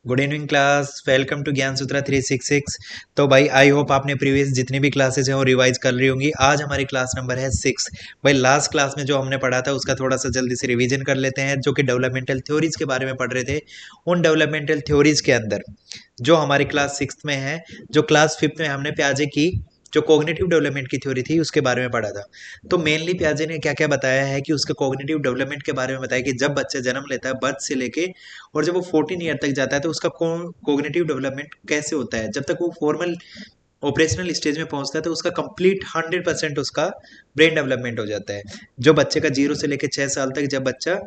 Good evening class, welcome to Gyan Sutra 366। तो भाई I hope आपने प्रीवियस जितनी भी क्लासेस हैं वो रिवाइज कर रही होंगी। आज हमारी क्लास नंबर है 6। भाई लास्ट क्लास में जो हमने पढ़ा था उसका थोड़ा सा जल्दी से रिवीजन कर लेते हैं, जो कि डेवलपमेंटल थ्योरीज के बारे में पढ़ रहे थे। उन डेवलपमेंटल थ्योरीज के अंदर जो हमारी क्लास 6 में है, जो क्लास 5 में हमने प्याजे की जो कॉग्निटिव डेवलपमेंट की थ्योरी थी उसके बारे में पढ़ा था। तो मेनली प्याजे ने क्या क्या बताया है कि उसके कॉग्निटिव डेवलपमेंट के बारे में बताया कि जब बच्चा जन्म लेता है बर्थ से लेके और जब वो 14 ईयर तक जाता है तो उसका कोग्निटिव डेवलपमेंट कैसे होता है। जब तक वो फॉर्मल ऑपरेशनल स्टेज में पहुंचता है तो उसका कंप्लीट 100% उसका ब्रेन डेवलपमेंट हो जाता है। जो बच्चे का 0 से लेकर 6 साल तक, जब बच्चा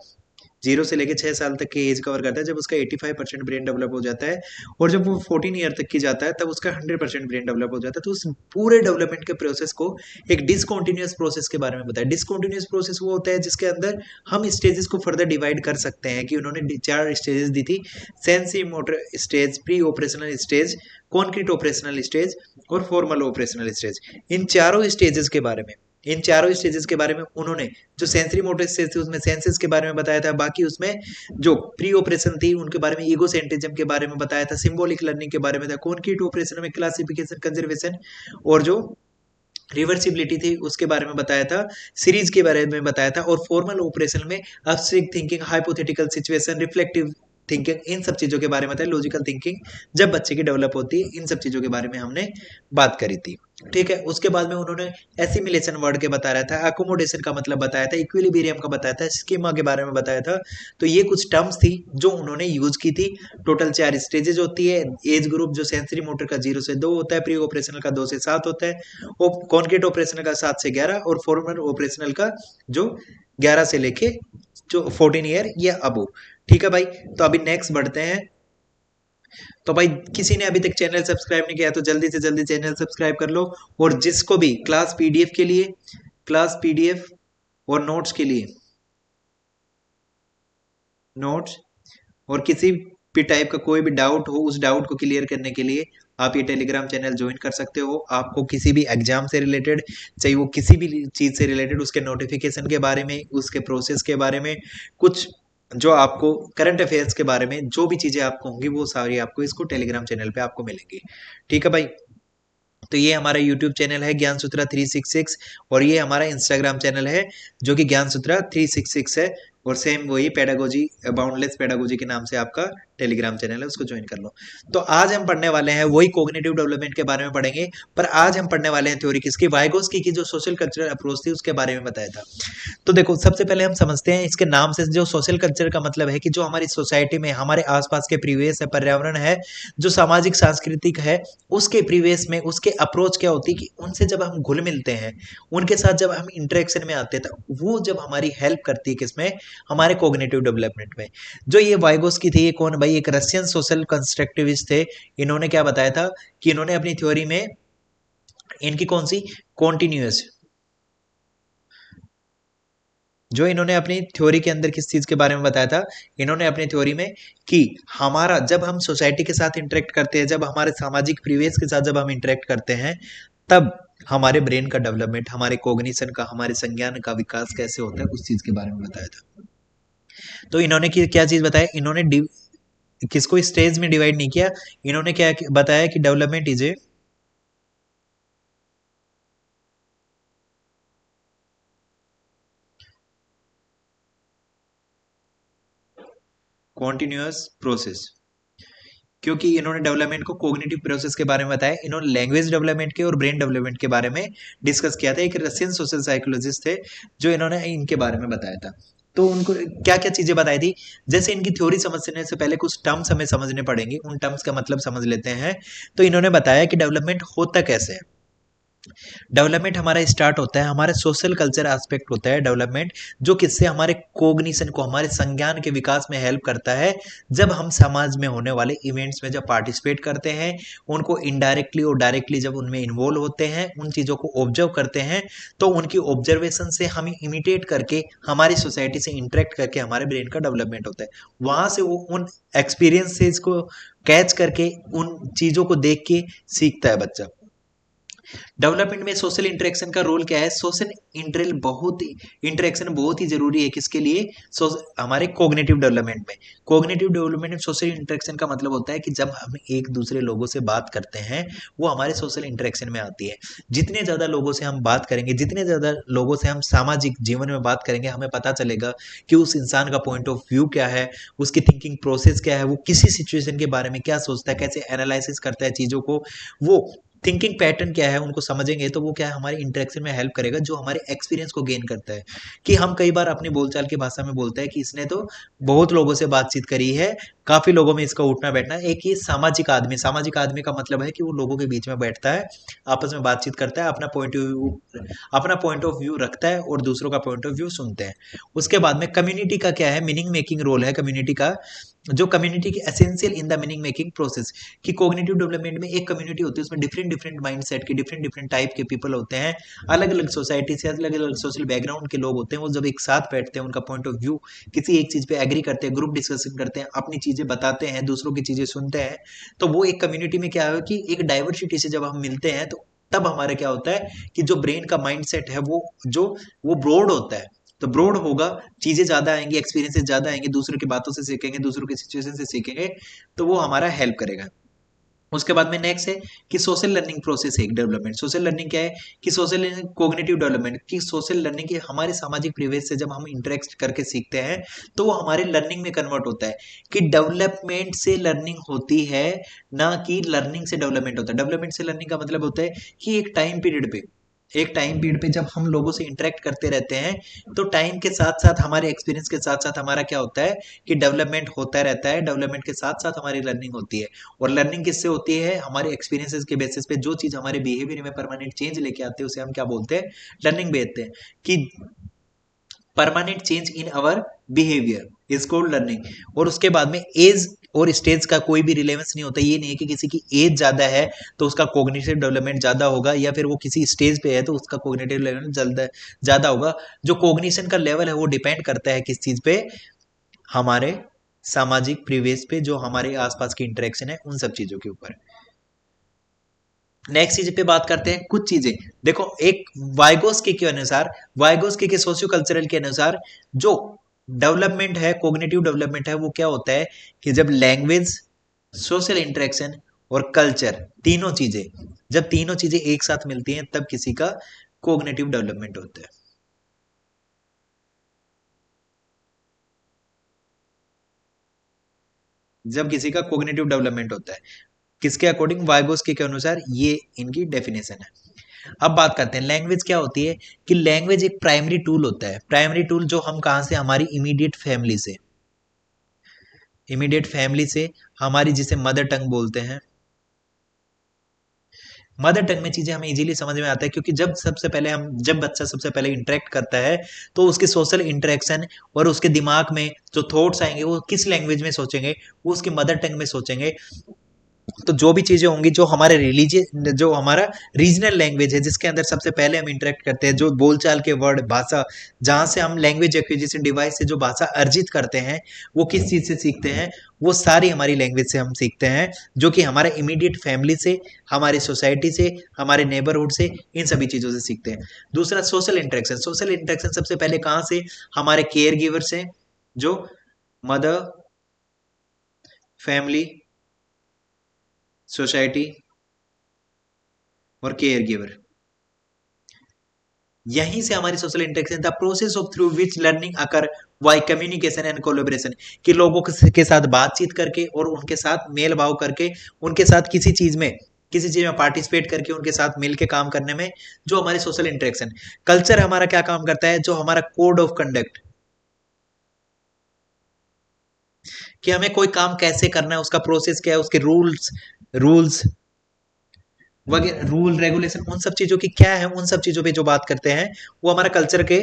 0 से लेकर 6 साल तक की एज कवर करता है, जब उसका 85% ब्रेन डेवलप हो जाता है, और जब वो 14 ईयर तक की जाता है तब उसका 100% ब्रेन डेवलप हो जाता है। तो उस पूरे डेवलपमेंट के प्रोसेस को एक डिसकॉन्टिन्यूस प्रोसेस के बारे में बताया। डिसकॉन्टिन्यूस प्रोसेस वो होता है जिसके अंदर हम स्टेजेस को फर्दर डिवाइड कर सकते हैं, कि उन्होंने 4 स्टेजेस दी थी: sensory motor stage, pre operational stage, concrete operational stage और फॉर्मल ऑपरेशनल स्टेज। इन चारों स्टेजेस के बारे में, इन चारों स्टेजेस के बारे में उन्होंने, जो सेंसरी मोटर स्टेज थी उसमें सेंसेस के बारे में बताया था, बाकी उसमें जो प्री ऑपरेशन थी उनके बारे में ईगोसेंट्रिज्म के बारे में बताया था, सिंबॉलिक लर्निंग के बारे में था, कॉन्क्रीट ऑपरेशन में क्लासिफिकेशन, कंजर्वेशन और जो रिवर्सिबिलिटी थी उसके बारे में बताया था, सीरीज के बारे में बताया था, और फॉर्मल ऑपरेशन में abstract thinking, hypothetical situation, reflective thinking, इन सब चीजों के बारे में था। लॉजिकल थिंकिंग जब बच्चे की डेवलप होती है, इन सब चीजों के बारे में हमने बात करी थी। ठीक है, उसके बाद में उन्होंने एसिमिलेशन वर्ड के बता रहा था, अकोमोडेशन का मतलब बताया था, इक्विलिब्रियम का बताया था, स्कीमा के बारे में बताया था। तो ये कुछ टर्म्स थी जो उन्होंने यूज की थी। टोटल 4 स्टेजेस होती है। एज ग्रुप जो सेंसरी मोटर का 0 से 2 होता है, प्री ऑपरेशनल का 2 से 7 होता है, कॉन्क्रीट ऑपरेशनल का 7 से 11, और फॉर्मल ऑपरेशनल का जो 11 से लेके जो 14 ईयर या अबो। ठीक है भाई, तो अभी नेक्स्ट बढ़ते हैं। तो भाई किसी ने अभी तक चैनल सब्सक्राइब नहीं किया तो जल्दी से जल्दी चैनल सब्सक्राइब कर लो। और जिसको भी क्लास पीडीएफ के लिए, क्लास पीडीएफ और नोट्स के लिए, नोट्स और किसी भी टाइप का कोई भी डाउट हो, उस डाउट को क्लियर करने के लिए आप ये टेलीग्राम चैनल ज्वाइन कर सकते हो। आपको किसी भी एग्जाम से रिलेटेड, चाहे वो किसी भी चीज से रिलेटेड, उसके नोटिफिकेशन के बारे में, उसके प्रोसेस के बारे में, कुछ जो आपको करंट अफेयर्स के बारे में जो भी चीजें आपको होंगी वो सारी आपको इसको टेलीग्राम चैनल पे आपको मिलेंगी। ठीक है भाई, तो ये हमारा यूट्यूब चैनल है ज्ञान सूत्रा 366, और ये हमारा इंस्टाग्राम चैनल है जो कि ज्ञान सूत्रा 366 है। और सेम वही पेडागोजी, बाउंडलेस पेडागोजी के नाम से आपका टेलीग्राम चैनल है, उसको ज्वाइन कर लो। तो आज हम पढ़ने वाले हैं वही कोग्निटिव डेवलपमेंट के बारे में पढ़ेंगे, पर आज हम पढ़ने वाले हैं थ्योरी किसकी, वाइगोस्की की जो सोशल कल्चरल अप्रोच थी उसके बारे में बताया था। तो देखो, सबसे पहले हम समझते हैं इसके नाम से, जो सोशल कल्चर का मतलब है कि जो हमारी सोसाइटी में हमारे आसपास के प्रीवियस है, पर्यावरण है, जो सामाजिक सांस्कृतिक है, उसके प्रीवियस में उसके अप्रोच क्या होती है कि उनसे जब हम घुल मिलते हैं, उनके साथ जब हम इंटरेक्शन में आते हैं, तो वो जब हमारी हेल्प करती है किसमें, हमारे कोग्निटिव डेवलपमेंट में। जो ये वाइगोस्की थी, ये कौन भाई, एक रशियन सोशल कंस्ट्रक्टिविस्ट थे। इन्होंने क्या बताया था कि इन्होंने अपनी थ्योरी में, इनकी कौन सी, कॉन्टिन्यूअस, जो इन्होंने अपनी थ्योरी के अंदर किस चीज के बारे में बताया था, इन्होंने अपनी थ्योरी में कि हमारा जब हम सोसाइटी के साथ इंटरेक्ट करते हैं, जब हमारे सामाजिक प्रीवियस के साथ जब हम इंटरेक्ट करते हैं, तब हमारे ब्रेन का डेवलपमेंट, हमारे कोग्निशन का, हमारे संज्ञान का विकास कैसे होता है, उस चीज के बारे में बताया था। तो इन्होंने क्या चीज बताया, इन्होंने किसको स्टेज में डिवाइड नहीं किया, इन्होंने क्या बताया कि development is a continuous process. क्योंकि इन्होंने डेवलपमेंट को कोग्निटिव प्रोसेस के बारे में बताया, इन्होंने लैंग्वेज डेवलपमेंट के और ब्रेन डेवलपमेंट के बारे में डिस्कस किया था। एक रशियन सोशल साइकोलॉजिस्ट थे जो इन्होंने इनके बारे में बताया था। तो उनको क्या क्या चीजें बताई थी, जैसे इनकी थ्योरी समझने से पहले कुछ टर्म्स हमें समझने पड़ेंगे, उन टर्म्स का मतलब समझ लेते हैं। तो इन्होंने बताया कि डेवलपमेंट होता कैसे है। डेवलपमेंट हमारा स्टार्ट होता है, हमारे सोशल कल्चर एस्पेक्ट होता है डेवलपमेंट, जो किससे, हमारे कोग्निशन को, हमारे संज्ञान के विकास में हेल्प करता है। जब हम समाज में होने वाले इवेंट्स में जब पार्टिसिपेट करते हैं, उनको इनडायरेक्टली और डायरेक्टली जब उनमें इन्वॉल्व होते हैं, उन चीज़ों को ऑब्जर्व करते हैं, तो उनकी ऑब्जर्वेशन से हम इमिटेट करके, हमारी सोसाइटी से इंटरेक्ट करके हमारे ब्रेन का डेवलपमेंट होता है। वहां से वो उन एक्सपीरियंसेस को कैच करके, उन चीज़ों को देख के सीखता है बच्चा। डेवलपमेंट में सोशल इंटरेक्शन का रोल क्या है? सोशल इंटरेक्शन बहुत ही जरूरी है किसके लिए? हमारे कोग्निटिव डेवलपमेंट में। कोग्निटिव डेवलपमेंट में सोशल इंटरेक्शन का मतलब होता है कि जब हम एक दूसरे लोगों से बात करते हैं वो हमारे सोशल इंटरेक्शन में आती है। जितने ज्यादा लोगों से हम बात करेंगे, जितने ज्यादा लोगों से हम सामाजिक जीवन में बात करेंगे, हमें पता चलेगा कि उस इंसान का पॉइंट ऑफ व्यू क्या है, उसकी थिंकिंग प्रोसेस क्या है, वो किसी सिचुएशन के बारे में क्या सोचता है, कैसे एनालिसिस करता है चीजों को, वो थिंकिंग पैटर्न क्या है, उनको समझेंगे तो वो क्या है हमारे इंटरेक्शन में हेल्प करेगा, जो हमारे एक्सपीरियंस को गेन करता है। कि हम कई बार अपनी बोलचाल की भाषा में बोलते हैं कि इसने तो बहुत लोगों से बातचीत करी है, काफी लोगों में इसका उठना बैठना है। एक ये सामाजिक आदमी का मतलब है कि वो लोगों के बीच में बैठता है, आपस में बातचीत करता है, अपना पॉइंट ऑफ व्यू रखता है और दूसरों का पॉइंट ऑफ व्यू सुनते हैं। उसके बाद में कम्युनिटी का क्या है? मीनिंग मेकिंग रोल है कम्युनिटी का, जो कम्युनिटी की essential in the meaning making process. कि कोग्निटिव डेवलपमेंट में एक कम्युनिटी होती है, उसमें डिफरेंट डिफरेंट माइंडसेट के डिफरेंट डिफरेंट टाइप के पीपल होते हैं, अलग अलग सोसाइटी से अलग अलग सोशल बैकग्राउंड के लोग होते हैं। वो जब एक साथ बैठते हैं, उनका पॉइंट ऑफ व्यू किसी एक चीज पे एग्री करते हैं, ग्रुप डिस्कशन करते हैं, अपनी चीजें बताते हैं, दूसरों की चीजें सुनते हैं, तो वो एक कम्युनिटी में क्या है कि एक डाइवर्सिटी से जब हम मिलते हैं तो तब हमारे क्या होता है कि जो ब्रेन का माइंडसेट है वो ब्रॉड होता है। तो ब्रॉड होगा, चीजें ज्यादा आएंगी, एक्सपीरियंसेस ज्यादा आएंगे, दूसरों की बातों से सीखेंगे, दूसरों की सिचुएशन से सीखेंगे, तो वो हमारा हेल्प करेगा। उसके बाद में नेक्स्ट है कि सोशल लर्निंग प्रोसेस है एक डेवलपमेंट। सोशल लर्निंग क्या है कि सोशल कोग्निटिव डेवलपमेंट की सोशल लर्निंग की हमारे सामाजिक परिवेश से जब हम इंटरेक्ट करके सीखते हैं तो वो हमारे लर्निंग में कन्वर्ट होता है। कि डेवलपमेंट से लर्निंग होती है, ना कि लर्निंग से डेवलपमेंट होता है। डेवलपमेंट से लर्निंग का मतलब होता है कि एक टाइम पीरियड पे जब हम लोगों से इंटरेक्ट करते रहते हैं तो टाइम के साथ साथ हमारे एक्सपीरियंस के साथ साथ हमारा क्या होता है कि डेवलपमेंट होता रहता है। डेवलपमेंट के साथ साथ हमारी लर्निंग होती है, और लर्निंग किससे होती है? हमारे एक्सपीरियंसेस के बेसिस पे जो चीज हमारे बिहेवियर में परमानेंट चेंज लेके आते हैं उसे हम क्या बोलते हैं? लर्निंग बोलते हैं। कि permanent change in our behaviour is called learning. और उसके बाद में एज और स्टेज का कोई भी रिलेवेंस नहीं होता। ये नहीं है कि किसी की एज ज्यादा है तो उसका कोग्निटिव डेवलपमेंट ज्यादा होगा, या फिर वो किसी स्टेज पे है तो उसका कोग्निटिव डेवलपमेंट ज्यादा होगा। जो कोग्निशन का लेवल है वो डिपेंड करता है किस चीज पे? हमारे सामाजिक परिवेश पे, जो हमारे आसपास की इंटरेक्शन है उन सब चीजों के ऊपर। नेक्स्ट चीज पे बात करते हैं कुछ चीजें। देखो, एक वाइगोस्की के अनुसार, वाइगोस्की के सोशियो कल्चरल के अनुसार जो डेवलपमेंट है, कोग्निटिव डेवलपमेंट है, वो क्या होता है कि जब लैंग्वेज, सोशल इंटरेक्शन और कल्चर, जब तीनों चीजें एक साथ मिलती हैं तब किसी का कोग्निटिव डेवलपमेंट होता है। जब किसी का कोग्निटिव डेवलपमेंट होता है, किसके अकॉर्डिंग? वाइगोस्की के अनुसार ये इनकी डेफिनेशन है। अब बात करते हैं लैंग्वेज क्या होती है। कि लैंग्वेज एक प्राइमरी टूल होता है। प्राइमरी टूल जो हम कहां से? हमारी इमीडिएट फैमिली से, हमारी जिसे मदर टंग बोलते हैं। मदर टंग में चीजें हमें इजीली समझ में आता है, क्योंकि जब बच्चा सबसे पहले इंटरेक्ट करता है तो उसके सोशल इंटरेक्शन और उसके दिमाग में जो थॉट्स आएंगे वो किस लैंग्वेज में सोचेंगे? वो उसकी मदर टंग में सोचेंगे। तो जो भी चीजें होंगी, जो हमारा रीजनल लैंग्वेज है, जिसके अंदर सबसे पहले हम इंटरेक्ट करते हैं, जो बोलचाल के वर्ड, भाषा, जहां से हम लैंग्वेज एक्विजिशन डिवाइस से जो भाषा अर्जित करते हैं, वो किस चीज से सीखते हैं? वो सारी हमारी लैंग्वेज से हम सीखते हैं, जो कि हमारे इमीडिएट फैमिली से, हमारी सोसाइटी से, हमारे नेबरहुड से, इन सभी चीजों से सीखते हैं। दूसरा, सोशल इंटरेक्शन सबसे पहले कहां से? हमारे केयर गिवर से, जो मदर, फैमिली, सोसाइटी और केयर गिवर, यहीं से हमारी social interaction, the process of through which learning occur by communication and collaboration. कि लोगों के साथ बातचीत करके और उनके साथ मेल भाव करके, उनके साथ किसी चीज में पार्टिसिपेट करके, उनके साथ मिलके काम करने में, जो हमारे सोशल इंटरेक्शन। कल्चर हमारा क्या काम करता है? जो हमारा कोड ऑफ कंडक्ट, कि हमें कोई काम कैसे करना है, उसका प्रोसेस क्या है, उसके रूल्स वगैरह, रूल रेगुलेशन, उन सब चीजों की क्या है, उन सब चीजों पे जो बात करते हैं वो हमारा कल्चर के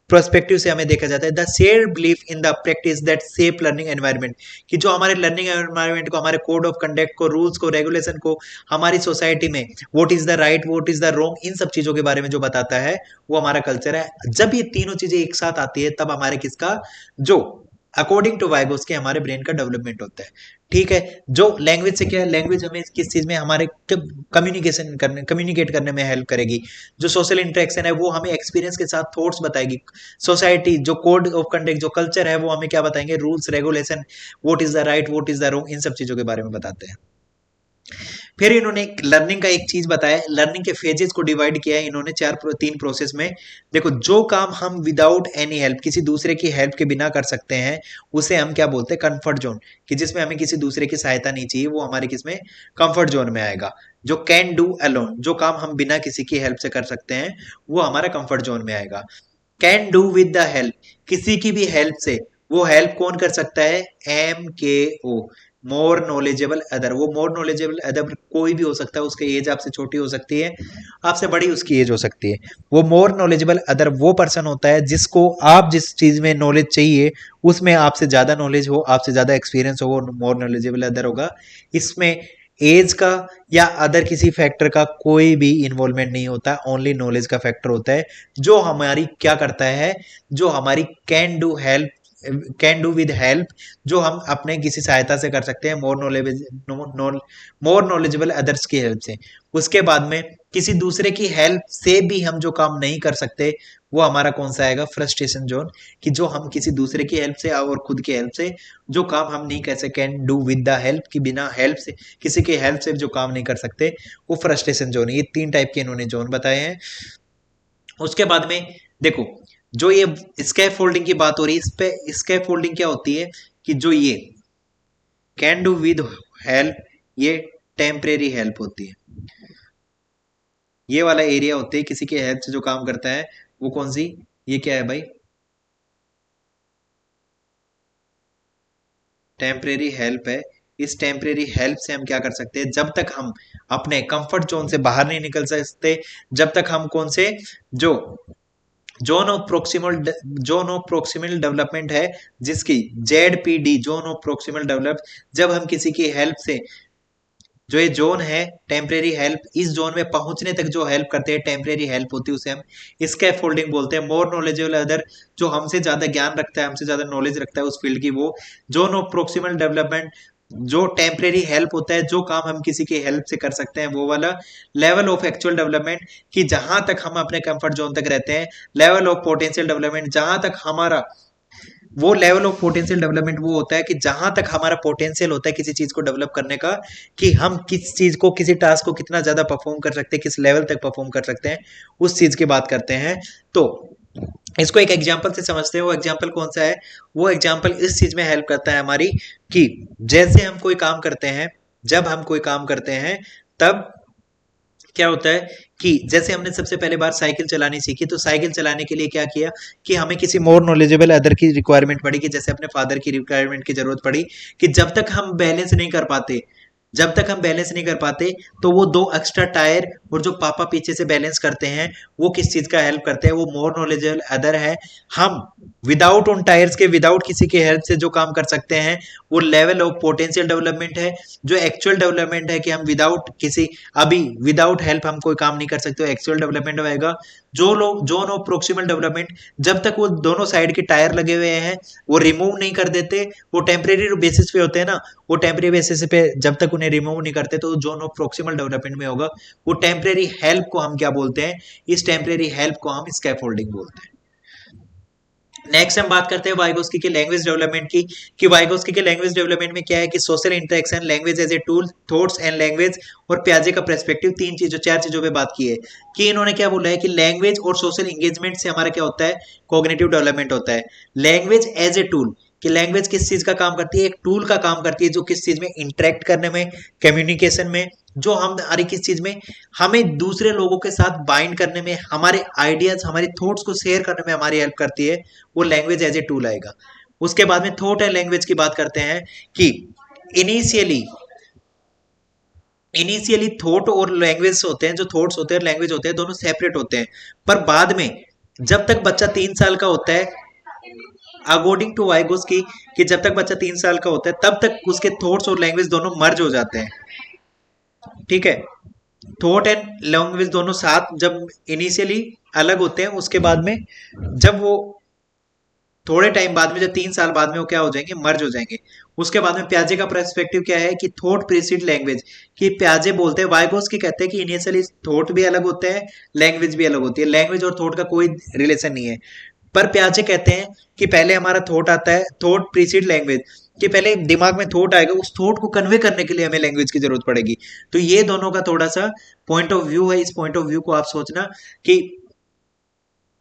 पर्सपेक्टिव से हमें देखा जाता है। The share belief in the practice that shape learning environment. कि जो हमारे लर्निंग एनवायरनमेंट को, हमारे कोड ऑफ कंडक्ट को, रूल्स को, रेगुलेशन को, हमारी सोसाइटी में what is the right, what is the wrong, इन सब चीजों के बारे में जो बताता है वो हमारा कल्चर है। जब ये तीनों चीजें एक साथ आती है तब हमारे किसका जो अकॉर्डिंग टू वाइगोस्की हमारे ब्रेन का डेवलपमेंट होता है। ठीक है, जो लैंग्वेज से क्या है, लैंग्वेज हमें किस चीज में हमारे कम्युनिकेट करने में हेल्प करेगी। जो सोशल इंटरेक्शन है वो हमें एक्सपीरियंस के साथ थॉट्स बताएगी। सोसाइटी जो कोड ऑफ कंडक्ट जो कल्चर है वो हमें क्या बताएंगे, rules regulation, what is the right what is the wrong, इन सब चीजों के बारे में बताते हैं। फिर इन्होंने लर्निंग का एक चीज बताया, लर्निंग के फेजेस को डिवाइड किया है इन्होंने तीन प्रोसेस में। देखो, जो काम हम विदाउट एनी हेल्प, किसी दूसरे की हेल्प के बिना कर सकते हैं, उसे हम क्या बोलते हैं, कंफर्ट जोन, कि जिसमें हमें किसी दूसरे की सहायता नहीं चाहिए, वो हमारे किसमें, कंफर्ट जोन में आएगा। जो कैन डू अलोन, जो काम हम बिना किसी की हेल्प से कर सकते हैं, वो हमारा कंफर्ट जोन में आएगा। Can do with the help, किसी की भी हेल्प से, वो हेल्प कौन कर सकता है, MKO, मोर नॉलेजेबल अदर। वो मोर नॉलेजेबल अदर कोई भी हो सकता है, उसकी एज आपसे छोटी हो सकती है, आपसे बड़ी उसकी एज हो सकती है। वो मोर नॉलेजेबल अदर वो पर्सन होता है जिसको आप जिस चीज में नॉलेज चाहिए उसमें आपसे ज्यादा नॉलेज हो, आपसे ज्यादा एक्सपीरियंस हो, वो मोर नॉलेजेबल अदर होगा। इसमें एज का या अदर किसी फैक्टर का कोई भी इन्वॉल्वमेंट नहीं होता, ओनली नॉलेज का फैक्टर होता है, जो हमारी क्या करता है, जो हमारी कैन डू विद हेल्प, जो हम अपने किसी सहायता से कर सकते हैं, मोर नॉलेजेबल अदर्स की हेल्प से। उसके बाद में किसी दूसरे की हेल्प से भी हम जो काम नहीं कर सकते, वो हमारा कौन सा आएगा, फ्रस्ट्रेशन जोन, कि जो हम किसी दूसरे की हेल्प से और खुद की हेल्प से जो काम हम नहीं कर सकते, can do with the help, कि बिना हेल्प से, किसी की हेल्प से जो काम नहीं कर सकते, वो फ्रस्ट्रेशन जोन है। ये 3 टाइप के इन्होंने जोन बताए हैं। उसके बाद में देखो, जो ये स्कैफ फोल्डिंग की बात हो रही है, इस पे स्कैफ फोल्डिंग क्या होती है, कि जो ये कैन डू विद हेल्प, ये टेम्परेरी हेल्प होती है। ये वाला एरिया होते है किसी के हेल्प से जो काम करता है, वो कौन सी, ये क्या है भाई, टेम्परेरी हेल्प है। इस टेम्परेरी हेल्प से हम क्या कर सकते हैं, जब तक हम अपने कंफर्ट जोन से बाहर नहीं निकल सकते, जब तक हम कौन से, जो जोन ऑफ प्रोक्सिमल डेवलपमेंट है, जिसकी ZPD, zone of proximal develop, जब हम किसी की हेल्प से, जो ये जोन है टेम्परेरी हेल्प, इस जोन में पहुंचने तक जो हेल्प करते हैं, टेम्परेरी हेल्प होती है, उसे हम स्कैफ फोल्डिंग बोलते हैं। मोर नॉलेजेबल अदर, जो हमसे ज्यादा ज्ञान रखता है, हमसे ज्यादा नॉलेज रखता है उस फील्ड की, वो जोन ऑफ प्रोक्सिमल डेवलपमेंट। जो टेम्परेरी हेल्प होता है, जो काम हम किसी की हेल्प से कर सकते हैं, वो वाला। लेवल ऑफ एक्चुअल डेवलपमेंट, कि जहां तक हम अपने कंफर्ट जोन तक रहते हैं। लेवल ऑफ पोटेंशियल डेवलपमेंट, जहां तक हमारा, वो लेवल ऑफ पोटेंशियल डेवलपमेंट वो होता है कि जहां तक हमारा पोटेंशियल होता है किसी चीज को डेवलप करने का, कि हम किस चीज को, किसी टास्क को कितना ज्यादा परफॉर्म कर सकते हैं, किस लेवल तक परफॉर्म कर सकते हैं, उस चीज की बात करते हैं। तो इसको एक एग्जाम्पल से समझते हैं। वो एग्जाम्पल कौन सा है, वो एग्जाम्पल इस चीज में हेल्प करता है हमारी, कि जैसे हम कोई काम करते हैं, जब हम कोई काम करते हैं, तब क्या होता है, कि जैसे हमने सबसे पहले बार साइकिल चलानी सीखी, तो साइकिल चलाने के लिए क्या किया, कि हमें किसी मोर नॉलेजेबल अदर की रिक्वायरमेंट पड़ी, कि जैसे अपने फादर की रिक्वायरमेंट की जरूरत पड़ी, कि जब तक हम बैलेंस नहीं कर पाते, जब तक हम बैलेंस नहीं कर पाते, तो वो 2 एक्स्ट्रा टायर और जो पापा पीछे से बैलेंस करते हैं, वो किस चीज का हेल्प करते हैं, वो मोर नॉलेजेबल अदर है। हम विदाउट उन टायर्स के, विदाउट किसी के हेल्प से जो काम कर सकते हैं, वो लेवल ऑफ पोटेंशियल डेवलपमेंट है। जो एक्चुअल डेवलपमेंट है, कि हम विदाउट किसी, अभी विदाउट हेल्प हम कोई काम नहीं कर सकते, एक्चुअल डेवलपमेंट आएगा। जो लोग जोन ऑफ प्रोक्सिमल डेवलपमेंट, जब तक वो दोनों साइड के टायर लगे हुए हैं, वो रिमूव नहीं कर देते, वो टेम्परेरी बेसिस पे होते हैं ना, वो टेम्परेरी बेसिस पे जब तक उन्हें रिमूव नहीं करते, तो जोन ऑफ प्रोक्सिमल डेवलपमेंट में होगा। वो टेम्परेरी हेल्प को हम क्या बोलते हैं, इस टेम्परेरी हेल्प को हम स्कैफोल्डिंग बोलते हैं। नेक्स्ट हम बात करते हैं वाइगोस्की के लैंग्वेज डेवलपमेंट की, कि वाइगोस्की के लैंग्वेज डेवलपमेंट में क्या है, कि social interaction, language as a tool, thoughts and language, और प्याजे का पर्सपेक्टिव, 4 चीजों पे बात की है। कि इन्होंने क्या बोला है, कि लैंग्वेज और सोशल एंगेजमेंट से हमारा क्या होता है, कोग्निटिव डेवलपमेंट होता है। लैंग्वेज एज ए टूल, कि लैंग्वेज किस चीज का काम करती है, एक टूल का काम करती है, जो किस चीज में, इंटरेक्ट करने में, कम्युनिकेशन में, जो हम हमारी किस चीज में, हमें दूसरे लोगों के साथ बाइंड करने में, हमारे आइडियाज, हमारी थॉट्स को शेयर करने में हमारी हेल्प करती है, वो लैंग्वेज एज ए टूल आएगा। उसके बाद में थॉट एंड लैंग्वेज की बात करते हैं, कि इनिशियली इनिशियली थॉट और लैंग्वेज होते हैं, जो थॉट्स होते हैं और लैंग्वेज होते हैं, दोनों सेपरेट होते हैं। पर बाद में जब तक बच्चा 3 साल का होता है, अकॉर्डिंग टू वाइगोस्की, कि जब तक बच्चा 3 साल का होता है, तब तक उसके थॉट्स और लैंग्वेज दोनों मर्ज हो जाते हैं। ठीक है, थॉट एंड लैंग्वेज दोनों साथ जब इनिशियली अलग होते हैं, उसके बाद में जब वो थोड़े टाइम बाद में, जो 3 साल बाद में, वो क्या हो जाएंगे, मर्ज हो जाएंगे। उसके बाद में प्याजे का पर्सपेक्टिव क्या है कि थॉट प्रीसीड लैंग्वेज, कि प्याजे बोलते हैं, वाइगोस्की कहते हैं कि इनिशियली थॉट भी अलग होते हैं, लैंग्वेज भी अलग होती है, लैंग्वेज और थॉट का कोई रिलेशन नहीं है। पर प्याजे कहते हैं कि पहले हमारा थॉट आता है, थॉट प्रीसीड लैंग्वेज, कि पहले दिमाग में थॉट आएगा, उस थॉट को कन्वे करने के लिए हमें लैंग्वेज की जरूरत पड़ेगी। तो ये दोनों का थोड़ा सा पॉइंट ऑफ व्यू है। इस पॉइंट ऑफ व्यू को आप सोचना कि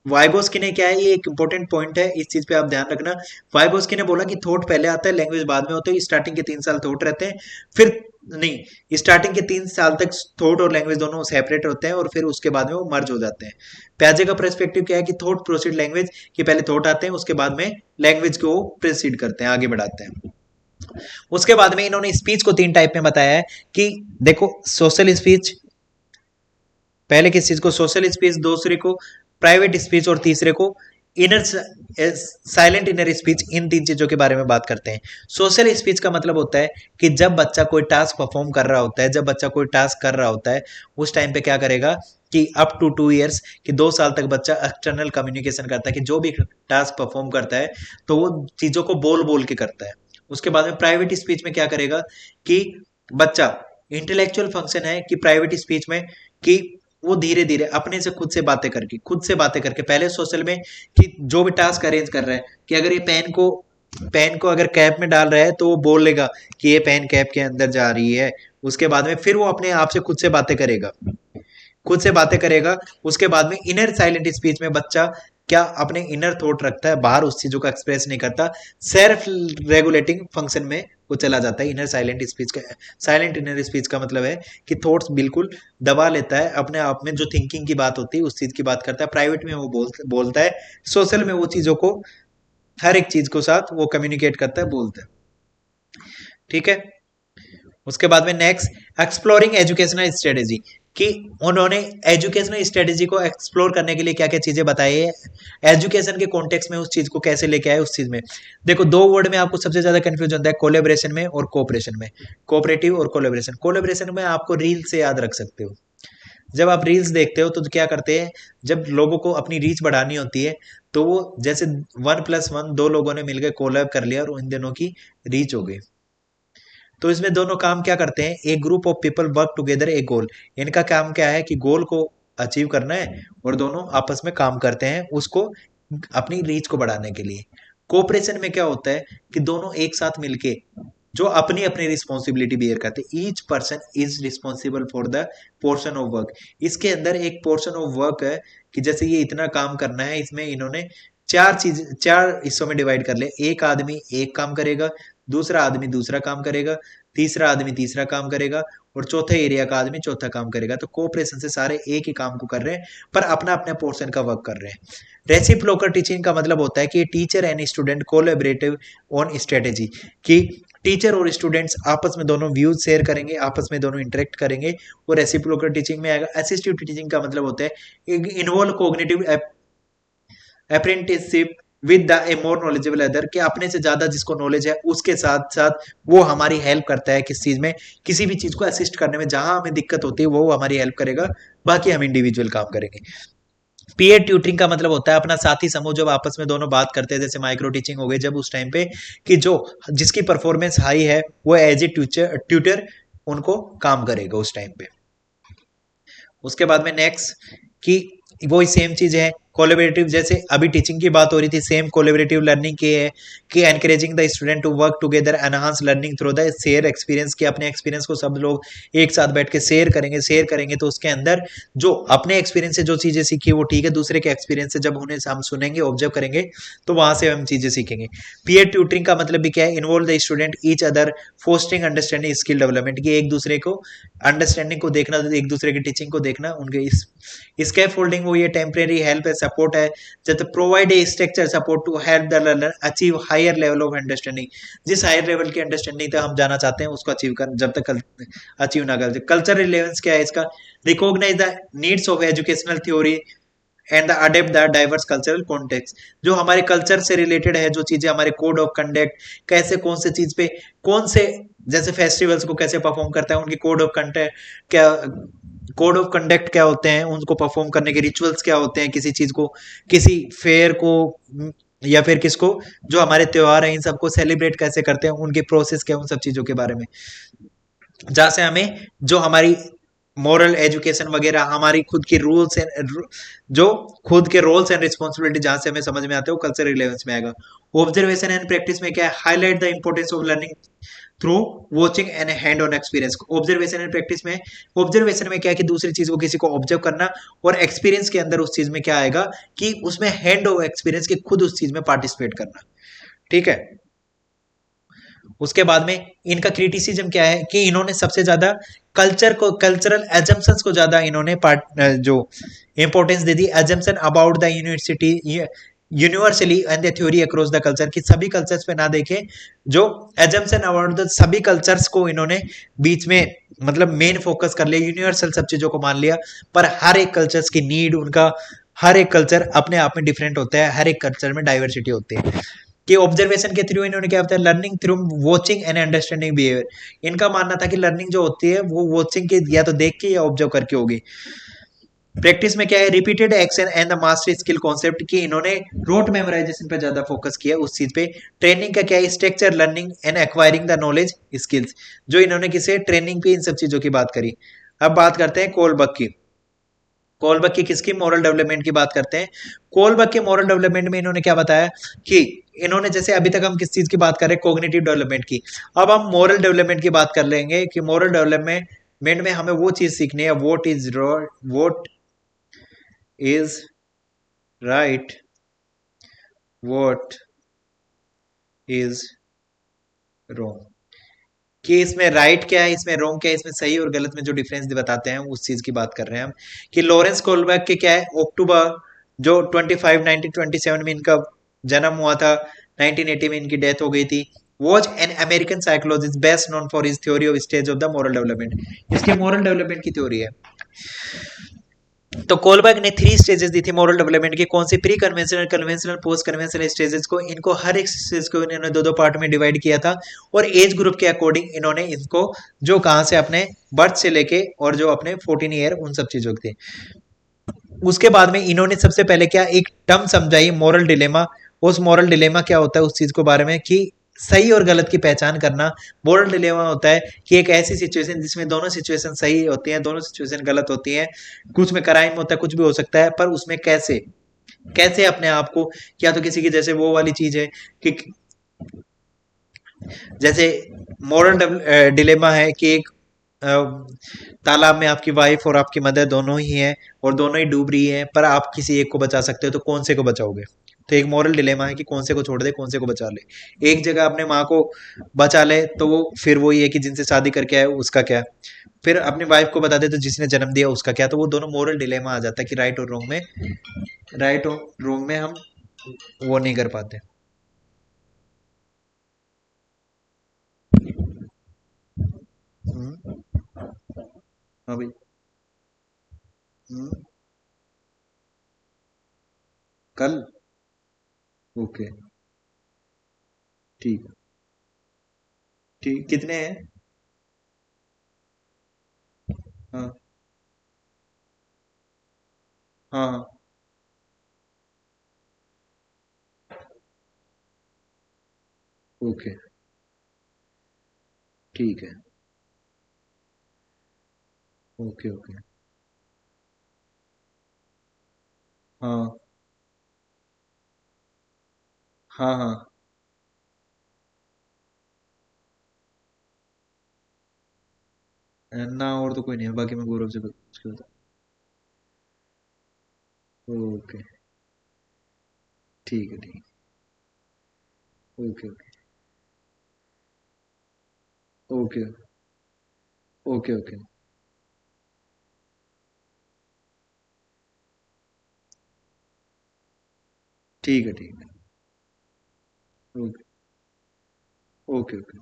वाइगोस्की ने क्या है, ये एक इंपॉर्टेंट पॉइंट है, इस चीज पे आप ध्यान रखना। वाइगोस्की ने बोला कि थॉट पहले आता है, लैंग्वेज बाद में होते हैं, स्टार्टिंग के 3 साल थॉट रहते हैं, फिर नहीं, स्टार्टिंग के 3 साल तक थॉट और लैंग्वेज दोनों सेपरेट होते हैं और फिर उसके बाद में वो मर्ज हो जाते हैं। प्याजे का पर्सपेक्टिव क्या है कि थॉट प्रोसीड लैंग्वेज, कि पहले थॉट आते हैं, उसके बाद में लैंग्वेज को प्रोसीड करते हैं, आगे बढ़ाते हैं। उसके बाद में इन्होंने स्पीच को 3 टाइप में बताया है कि देखो, सोशल स्पीच, पहले किस चीज को, सोशल स्पीच, दूसरे को प्राइवेट स्पीच और तीसरे को इनर साइलेंट इनर स्पीच। इन 3 चीजों के बारे में बात करते हैं। सोशल स्पीच का मतलब होता है कि जब बच्चा कोई टास्क परफॉर्म कर रहा होता है, जब बच्चा कोई टास्क कर रहा होता है, उस टाइम पे क्या करेगा कि अप टू 2 ईयर्स, कि 2 साल तक बच्चा एक्सटर्नल कम्युनिकेशन करता है, कि जो भी टास्क परफॉर्म करता है तो वो चीजों को बोल बोल के करता है। उसके बाद में प्राइवेट स्पीच में क्या करेगा कि बच्चा, इंटेलेक्चुअल फंक्शन है कि प्राइवेट स्पीच में, कि वो धीरे धीरे अपने से खुद से बातें करके, पहले सोशल में कि जो भी टास्क अरेंज कर रहा है, कि अगर ये पेन को अगर कैप में डाल रहा है तो वो बोलेगा कि ये पेन कैप के अंदर जा रही है। उसके बाद में फिर वो अपने आप से खुद से बातें करेगा। उसके बाद में इनर साइलेंट स्पीच में बच्चा क्या अपने इनर थॉट रखता है, बाहर उस चीजों को एक्सप्रेस नहीं करता, सेल्फ रेगुलेटिंग फंक्शन में वो चला जाता है। इनर साइलेंट स्पीच का, साइलेंट इनर स्पीच का मतलब है कि थॉट्स बिल्कुल दबा लेता है अपने आप में, जो थिंकिंग की बात होती है उस चीज की बात करता है। प्राइवेट में वो बोलता है, सोशल में वो चीजों को, हर एक चीज को साथ वो कम्युनिकेट करता है, बोलता है। ठीक है। उसके बाद में नेक्स्ट, एक्सप्लोरिंग एजुकेशनल स्ट्रेटेजी, कि उन्होंने एजुकेशनल स्ट्रेटेजी को एक्सप्लोर करने के लिए क्या क्या चीजें बताई है, एजुकेशन के कॉन्टेक्स्ट में उस चीज को कैसे लेके आए उस चीज में। देखो, 2 वर्ड में आपको सबसे ज्यादा कंफ्यूज होता है, कोलेबरेशन में और कोऑपरेशन में। कोऑपरेटिव और कोलेबरेशन। कोलेबरेशन में आपको रील से याद रख सकते हो। जब आप रील्स देखते हो तो क्या करते हैं, जब लोगों को अपनी रीच बढ़ानी होती है तो वो जैसे 1+1, 2 लोगों ने मिलकर कोलैब कर लिया और इन दोनों की रीच हो गई। तो इसमें दोनों काम क्या करते हैं, एक group of people work together a goal. इनका काम क्या है कि गोल को अचीव करना है और दोनों आपस में काम करते हैं उसको, अपनी रीच को बढ़ाने के लिए। कोऑपरेशन में क्या होता है कि दोनों एक साथ मिलके जो अपनी अपनी रिस्पॉन्सिबिलिटी बियर करते हैं, each person is responsible for the portion of work. इसके अंदर एक पोर्शन ऑफ वर्क है कि जैसे ये इतना काम करना है, इसमें इन्होंने 4 हिस्सों में डिवाइड कर ले। एक आदमी एक काम करेगा, दूसरा आदमी दूसरा काम करेगा, तीसरा आदमी तीसरा काम करेगा और चौथे एरिया का आदमी चौथा काम करेगा। तो कोऑपरेशन से सारे एक ही काम को कर रहे हैं पर अपना अपना पोर्शन का वर्क कर रहे हैं। रेसिप्रोकल टीचिंग का मतलब होता है कि teacher and student collaborative on strategy, कि टीचर और स्टूडेंट्स आपस में दोनों व्यूज शेयर करेंगे, आपस में दोनों इंटरेक्ट करेंगे। और रेसिप्रोकल टीचिंग में आएगा। असिस्टिव टीचिंग का मतलब होता है involve cognitive apprenticeship with the A more knowledgeable other, कि अपने से ज्यादा जिसको नॉलेज है उसके साथ साथ वो हमारी हेल्प करता है किस चीज में, किसी भी चीज को असिस्ट करने में, जहां हमें दिक्कत होती है वो हमारी हेल्प करेगा, बाकी हम इंडिविजुअल काम करेंगे। पीयर ट्यूटरिंग का मतलब होता है अपना साथी समूह जब आपस में दोनों बात करते हैं, जैसे माइक्रो टीचिंग हो गई, जब उस टाइम पे कि जो जिसकी परफॉर्मेंस हाई है वो एज ए ट्यूटर उनको काम करेगा उस टाइम पे। उसके बाद में नेक्स्ट, कि वही सेम चीज है कोलेबरेटिव, जैसे अभी टीचिंग की बात हो रही थी, सेम कोलेबरेटिव लर्निंग की है कि encouraging the student to work together enhance learning through the share experience, कि अपने एक्सपीरियंस को सब लोग एक साथ बैठ के शेयर करेंगे तो उसके अंदर जो अपने एक्सपीरियंस से जो चीजें सीखी वो ठीक है, दूसरे के एक्सपीरियंस से जब उन्हें हम सुनेंगे, ऑब्जर्व करेंगे तो वहां से हम चीजें सीखेंगे। पीयर ट्यूटरिंग का मतलब भी क्या है, involve the student each other fostering understanding skill development, की एक दूसरे को अंडरस्टैंडिंग को देखना, एक दूसरे की टीचिंग को देखना, उनके इस स्कैफोल्डिंग वो ये टेम्परेरी हेल्प है, सपोर्ट है, जब provide a structure support to help the learner achieve higher level of understanding, जिस हायर लेवल की अंडरस्टैंडिंग तक हम जाना चाहते हैं उसको अचीव कर, जब तक अचीव ना कर। कल्चर रिलेवेंस क्या है इसका, recognise the needs of educational theory and the adept the diverse cultural context, जो हमारे कल्चर से रिलेटेड है, जो चीजें हमारे कोड ऑफ कंडक्ट, कैसे कौन से चीज पे कौन से, जैसे फेस्टिवल्स को कैसे परफॉर्म करता है, उनकी कोड ऑफ कंडक्ट क्या, कोड ऑफ कंडक्ट क्या होते हैं, उनको परफॉर्म करने के रिचुअल्स क्या होते हैं, किसी चीज को, किसी फेयर को या फिर किसको, जो हमारे त्योहार हैं इन सबको सेलिब्रेट कैसे करते हैं, उनके प्रोसेस क्या है, उन सब चीजों के बारे में, जहाँ से हमें जो हमारी मोरल एजुकेशन वगैरह, हमारी खुद की रूल्स एंड जो खुद के रोल्स एंड रिस्पॉन्सिबिलिटी जहां से हमें समझ में आते हैं, वो कल्चर रिलेवेंस में आएगा। ऑब्जर्वेशन एंड प्रैक्टिस में क्या है, highlight the importance of learning through watching and hand on experience. Observation and practice में, ऑब्जर्वेशन में क्या है कि दूसरी चीज को, किसी को ऑब्जर्व करना, और एक्सपीरियंस के अंदर उस चीज में क्या आएगा कि उसमें हैंड ऑन एक्सपीरियंस, की खुद उस चीज में पार्टिसिपेट करना। ठीक है। उसके बाद में इनका क्रिटिसिज्म क्या है कि इन्होंने सबसे ज्यादा कल्चर को, कल्चरल एजम्पन्स को ज्यादा इन्होंने पार्ट जो importance they the, assumption about the university universally and the theory across the culture, की सभी कल्चर्स पे ना देखे, जो एजम्पन अबाउट द सभी कल्चर्स को इन्होंने बीच में मतलब मेन फोकस कर लिया, यूनिवर्सल सब चीजों को मान लिया, पर हर एक कल्चर्स की नीड, उनका हर एक कल्चर अपने आप में डिफरेंट होता है, हर एक कल्चर में डाइवर्सिटी होती है। कि ऑब्जर्वेशन के थ्रू इन्होंने क्या बताया, learning through watching and understanding behaviour. इनका मानना था कि लर्निंग जो होती है वो वॉचिंग के या तो देख के या ऑब्जर्व करके होगी। प्रैक्टिस में क्या है, repeated action and the mastery skill concept, की इन्होंने रोट मेमोराइजेशन पे ज्यादा फोकस किया उस चीज पे। ट्रेनिंग का क्या है, structure learning and acquiring the knowledge skills, जो इन्होंने किसे ट्रेनिंग पे इन सब चीजों की बात करी। अब बात करते हैं कोलबर्ग की। कोलबर्ग की किसकी मोरल डेवलपमेंट की बात करते हैं। कोलबर्ग के मोरल डेवलपमेंट में इन्होंने क्या बताया कि इन्होंने, जैसे अभी तक हम किस चीज की बात कर रहे हैं, कोग्निटिव डेवलपमेंट की, अब हम मोरल डेवलपमेंट की बात कर लेंगे कि मोरल डेवलपमेंट में हमें वो चीज सीखनी है, what is right, what is wrong, कि इसमें राइट क्या है, इसमें रॉन्ग क्या है, इसमें सही और गलत में जो डिफरेंस बताते हैं उस चीज की बात कर रहे हैं हम। कि लॉरेंस कोलबर्ग के क्या है, अक्टूबर जो 25 1927 में इनका जन्म हुआ था, 1980 में इनकी डेथ हो गई थी। Was an American psychologist best known for his theory of stage of the moral development. इसकी मोरल डेवलपमेंट की थ्योरी है। तो कोलबर्ग ने 3 स्टेजेस दी थी मोरल डेवलपमेंट की। कौन सी, pre conventional, conventional, post conventional stages को, इनको हर एक स्टेज को इन्होंने 2-2 पार्ट में डिवाइड किया था, और एज ग्रुप के अकॉर्डिंग इन्होंने इसको, जो कहां से अपने बर्थ से लेके और जो अपने 14 ईयर उन सब चीजों के थे। उसके बाद में इन्होंने सबसे पहले क्या एक टर्म समझाई, मोरल डिलेमा। उस मोरल डिलेमा क्या होता है उस चीज को बारे में, कि सही और गलत की पहचान करना। मोरल डिलेमा होता है कि एक ऐसी सिचुएशन जिसमें दोनों सिचुएशन सही होती हैं, दोनों सिचुएशन गलत होती हैं, कुछ में क्राइम होता है, कुछ भी हो सकता है, पर उसमें कैसे कैसे अपने आप को, क्या तो किसी की, जैसे वो वाली चीज है कि जैसे मोरल डिलेमा है कि एक तालाब में आपकी वाइफ और आपकी मदर दोनों ही हैं, और दोनों ही डूब रही हैं, पर आप किसी एक को बचा सकते हो, तो कौन से को बचाओगे। तो एक मोरल डिलेमा है कि कौन से को छोड़ दे, कौन से को बचा ले। एक जगह अपने माँ को बचा ले तो वो फिर वही है कि जिनसे शादी करके आए उसका क्या, फिर अपनी वाइफ को बता दे तो जिसने जन्म दिया उसका क्या। तो वो दोनों मोरल डिलेमा आ जाता है कि राइट और रॉन्ग में, राइट और रॉन्ग में हम वो नहीं कर पाते। हम्म, हाँ भाई। हम्म, कल। ओके। ठीक। ठीक, कितने हैं। हाँ हाँ हाँ। ओके। ठीक है। Okay okay. हाँ हाँ हाँ। ना और तो कोई नहीं है, बाकी मैं गौरव से पूछ के बता। ओके। ठीक है ठीक। Okay okay. Okay okay okay. ठीक है ठीक है। Okay okay okay.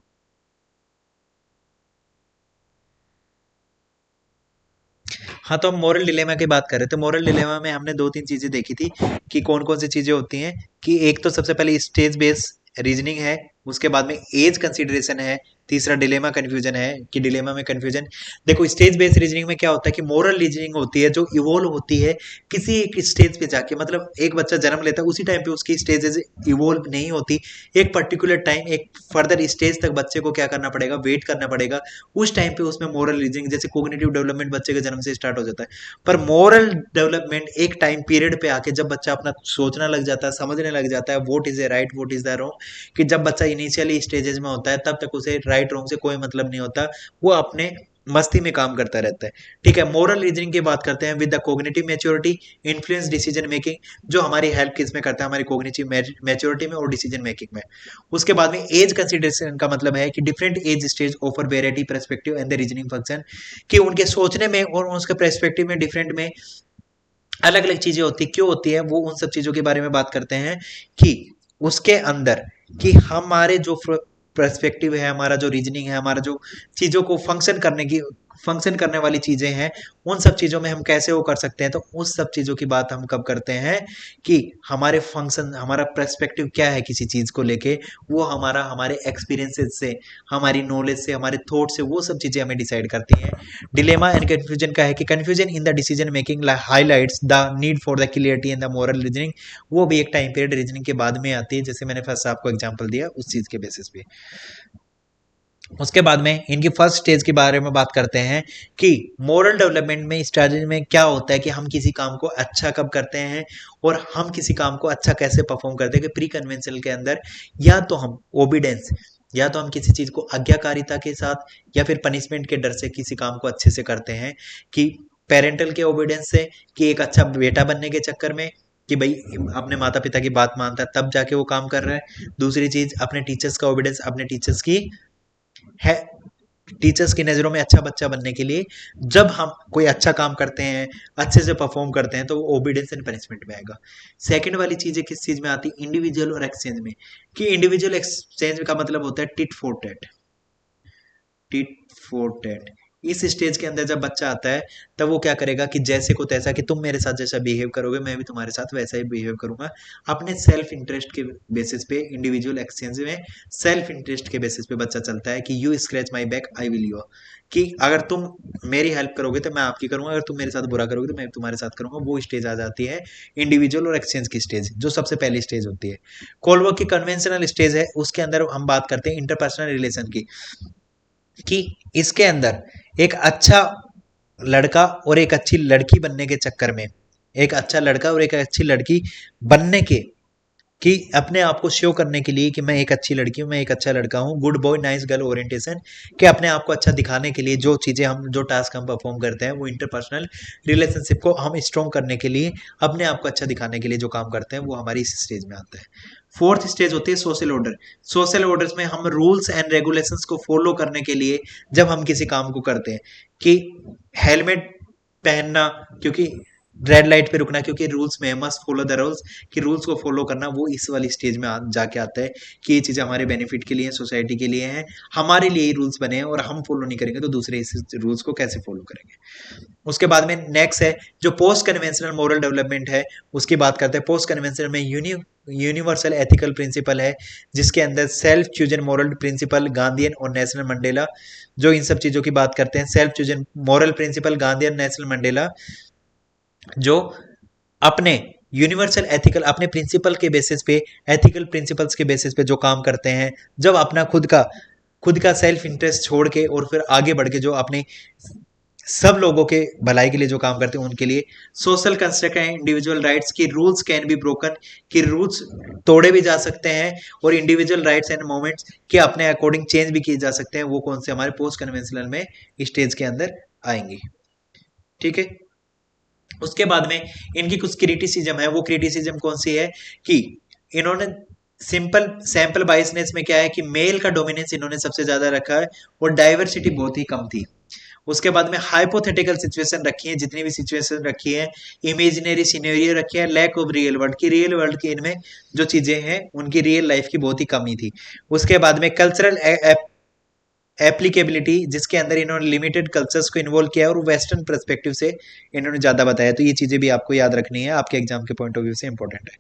हाँ, तो हम मोरल डिलेमा की बात कर रहे थे। मोरल डिलेमा में हमने 2-3 चीजें देखी थी कि कौन कौन सी चीजें होती हैं। कि एक तो सबसे पहले स्टेज बेस्ड रीजनिंग है, उसके बाद में एज कंसिडरेशन है, तीसरा डिलेमा कन्फ्यूजन है कि डिलेमा में कन्फ्यूजन। देखो स्टेज बेस्ड रीजनिंग में क्या होता है कि मोरल रीजनिंग होती है जो इवोल्व होती है किसी एक स्टेज पे जाके, मतलब एक बच्चा जन्म लेता है उसी टाइम पे उसकी स्टेजेस इवोल्व नहीं होती, एक पर्टिकुलर टाइम एक फर्दर स्टेज तक बच्चे को क्या करना पड़ेगा, वेट करना पड़ेगा, उस टाइम पे उसमें मोरल रीजनिंग, जैसे कोग्निटिव डेवलपमेंट बच्चे के जन्म से स्टार्ट हो जाता है, पर मोरल डेवलपमेंट एक टाइम पीरियड पे आके जब बच्चा अपना सोचना लग जाता है, समझने लग जाता है what is a right what is the wrong, कि जब बच्चा इनिशियली स्टेजेस में होता है तब तक उसे राइट रॉन्ग से कोई मतलब नहीं होता, वो अपने मस्ती में काम करता रहता है। ठीक है, मोरल रीजनिंग की बात करते हैं। With the cognitive maturity influence decision making, जो हमारी हेल्प किस में करता है, हमारी कोग्निटिव मैच्योरिटी में और डिसीजन मेकिंग में। उसके बाद में एज कंसिडरेशन का मतलब है कि different age stage offer variety perspective and the reasoning function, कि उनके सोचने में और उसके पर्सपेक्टिव में डिफरेंट में अलग अलग चीजें होती, क्यों होती है, वो उन सब चीजों के बारे में बात करते हैं कि उसके अंदर कि हमारे जो पर्सपेक्टिव है, हमारा जो रीजनिंग है, हमारा जो चीजों को फंक्शन करने वाली चीजें हैं, उन सब चीजों में हम कैसे वो कर सकते हैं। तो उस सब चीजों की बात हम कब करते हैं कि हमारे फंक्शन, हमारा पर्सपेक्टिव क्या है किसी चीज को लेके, वो हमारे एक्सपीरियंसेस से, हमारी नॉलेज से, हमारे थॉट से, वो सब चीजें हमें डिसाइड करती हैं। डिलेमा एंड कंफ्यूजन का है कि confusion in the decision making highlights the need for the clarity and the moral reasoning, वो भी एक टाइम पीरियड रीजनिंग के बाद में आती है, जैसे मैंने फर्स्ट आपको एग्जांपल दिया उस चीज के बेसिस पे। उसके बाद में इनकी फर्स्ट स्टेज के बारे में बात करते हैं कि मोरल डेवलपमेंट में स्ट्रेटजी में क्या होता है कि हम किसी काम को अच्छा कब करते हैं और हम किसी काम को अच्छा कैसे परफॉर्म करते हैं, कि प्री कन्वेंशनल के अंदर या तो हम ओबीडेंस, या तो हम किसी चीज को आज्ञाकारिता के साथ या फिर पनिशमेंट के डर से किसी काम को अच्छे से करते हैं, कि पेरेंटल के ओबीडेंस से, कि एक अच्छा बेटा बनने के चक्कर में, कि भाई अपने माता पिता की बात मानता है तब जाके वो काम कर रहा है। दूसरी चीज अपने टीचर्स का ओबीडेंस, अपने टीचर्स की है, टीचर्स की नज़रों में अच्छा बच्चा बनने के लिए जब हम कोई अच्छा काम करते हैं, अच्छे से परफॉर्म करते हैं, तो वो ओबीडियंस एंड पनिशमेंट में आएगा। सेकंड वाली चीज़ किस चीज़ में आती है, इंडिविजुअल और एक्सचेंज में, कि इंडिविजुअल एक्सचेंज का मतलब होता है tit for tat, tit for tat. इस स्टेज के अंदर जब बच्चा आता है तब वो क्या करेगा कि जैसे को तैसा, कि तुम मेरे साथ जैसा बिहेव करोगे मैं भी तुम्हारे साथ वैसा ही बिहेव करूंगा, अपने सेल्फ इंटरेस्ट के बेसिस पे। इंडिविजुअल एक्सचेंज में सेल्फ इंटरेस्ट के बेसिस पे बच्चा चलता है कि you scratch my back I will you, कि अगर तुम मेरी हेल्प करोगे तो मैं आपकी करूंगा, अगर तुम मेरे साथ बुरा करोगे तो मैं तुम्हारे साथ करूंगा। वो स्टेज आ जाती है इंडिविजुअल और एक्सचेंज की स्टेज, जो सबसे पहली स्टेज होती है। कोलवर्क की कन्वेंशनल स्टेज है, उसके अंदर हम बात करते हैं इंटरपर्सनल रिलेशन की, कि इसके अंदर एक अच्छा लड़का और एक अच्छी लड़की बनने के चक्कर में, एक अच्छा लड़का और एक अच्छी लड़की बनने के, कि अपने आप को शो करने के लिए कि मैं एक अच्छी लड़की हूँ, मैं एक अच्छा लड़का हूँ, good boy nice girl orientation, कि अपने आप को अच्छा दिखाने के लिए जो चीज़ें हम, जो टास्क हम परफॉर्म करते हैं, वो इंटरपर्सनल रिलेशनशिप को हम स्ट्रॉन्ग करने के लिए, अपने आप को अच्छा दिखाने के लिए जो काम करते हैं, वो हमारी इस स्टेज में आता है। फोर्थ स्टेज होती है सोशल ऑर्डर। सोशल ऑर्डर्स में हम रूल्स एंड रेगुलेशंस को फॉलो करने के लिए जब हम किसी काम को करते हैं, कि हेलमेट पहनना, क्योंकि रेड लाइट पे रुकना क्योंकि रूल्स में मस्ट फॉलो द रूल्स, कि रूल्स को फॉलो करना, वो इस वाली स्टेज में जाके आता है कि ये चीज़ें हमारे बेनिफिट के लिए, सोसाइटी के लिए हैं, हमारे लिए ही रूल्स बने हैं और हम फॉलो नहीं करेंगे तो दूसरे इस रूल्स को कैसे फॉलो करेंगे। उसके बाद में नेक्स्ट है जो पोस्ट कन्वेंशनल मॉरल डेवलपमेंट है, उसकी बात करते हैं। पोस्ट कन्वेंशनल में यूनिवर्सल एथिकल प्रिंसिपल है, जिसके अंदर self chosen moral principle Gandhian और नेशनल मंडेला, जो इन सब चीज़ों की बात करते हैं। Self chosen moral principle Gandhian Nelson Mandela, जो अपने यूनिवर्सल एथिकल, अपने प्रिंसिपल के बेसिस पे, एथिकल प्रिंसिपल्स के बेसिस पे जो काम करते हैं, जब अपना खुद का सेल्फ इंटरेस्ट छोड़ के और फिर आगे बढ़ के जो अपने सब लोगों के भलाई के लिए जो काम करते हैं उनके लिए। सोशल कंस्ट्रक्ट है इंडिविजुअल राइट्स की, रूल्स कैन बी ब्रोकन, कि रूल्स तोड़े भी जा सकते हैं, और इंडिविजुअल राइट्स एंड मोमेंट्स के अपने अकॉर्डिंग चेंज भी किए जा सकते हैं। वो कौन से हमारे पोस्ट कन्वेंशनल में स्टेज के अंदर आएंगे। ठीक है, उसके बाद में इनकी कुछ क्रिटिसिज्म है। वो क्रिटिसिज्म कौन सी है कि इन्होंने सिंपल सैंपल बायसनेस में क्या है कि मेल का डोमिनेंस इन्होंने सबसे ज्यादा रखा है और डाइवर्सिटी बहुत ही कम थी। उसके बाद में हाइपोथेटिकल सिचुएशन रखी है, जितनी भी सिचुएशन रखी है, इमेजिनरी सिनेरियो रखी है, लैक ऑफ रियल वर्ल्ड की, रियल वर्ल्ड की इनमें जो चीजें हैं उनकी रियल लाइफ की बहुत ही कमी थी। उसके बाद में कल्चरल एप्लीकेबिलिटी, जिसके अंदर इन्होंने लिमिटेड कल्चर्स को इन्वॉल्व किया और वेस्टर्न पर्सपेक्टिव से इन्होंने ज्यादा बताया। तो ये चीजें भी आपको याद रखनी है, आपके एग्जाम के पॉइंट ऑफ व्यू से इंपॉर्टेंट है।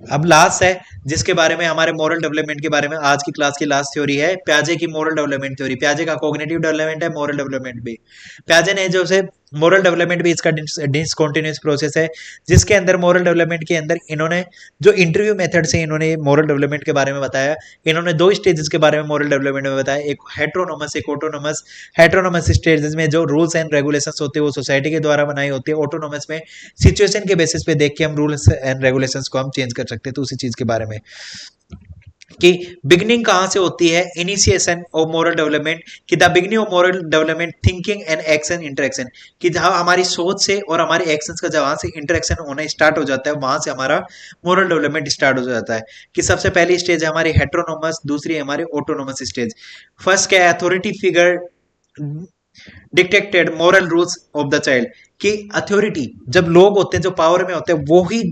अब लास्ट है जिसके बारे में हमारे मोरल डेवलपमेंट के बारे में आज की क्लास की लास्ट थ्योरी है प्याजे की मोरल डेवलपमेंट थ्योरी। प्याजे का कॉग्निटिव डेवलपमेंट है, मोरल डेवलपमेंट भी। प्याजे ने जो से मोरल डेवलपमेंट भी इसका डिसकंटिन्यूअस प्रोसेस है, जिसके अंदर मोरल डेवलपमेंट के अंदर इन्होंने जो इंटरव्यू मेथड से इन्होंने मोरल डेवलपमेंट के बारे में बताया। इन्होंने दो स्टेजेस के बारे में मोरल डेवलपमेंट में बताया, एक हेट्रोनोमस एक ऑटोनोमस। हेट्रोनोमस स्टेजेस में जो रूल्स एंड रेगुलेशंस होते हैं वो सोसाइटी के द्वारा बनाई होती है। ऑटोनोमस में सिचुएशन के बेसिस पे देख के हम रूल्स एंड रेगुलेशंस को हम चेंज कर सकते हैं। तो उसी चीज के बारे में कि बिगनिंग कहां से होती है, इनिशिएशन ऑफ मोरल डेवलपमेंट, कि the beginning of moral development thinking and action interaction, कि जहां हमारी सोच से और हमारे एक्शंस का जहां से इंटरेक्शन होना स्टार्ट हो जाता है वहां से हमारा मोरल डेवलपमेंट स्टार्ट हो जाता है। कि सबसे पहली स्टेज है हमारी हेट्रोनोमस, दूसरी है हमारी ऑटोनोमस स्टेज। फर्स्ट क्या है, authority figure dictated moral rules of the child, कि अथॉरिटी जब लोग होते हैं जो पावर में होते हैं वो ही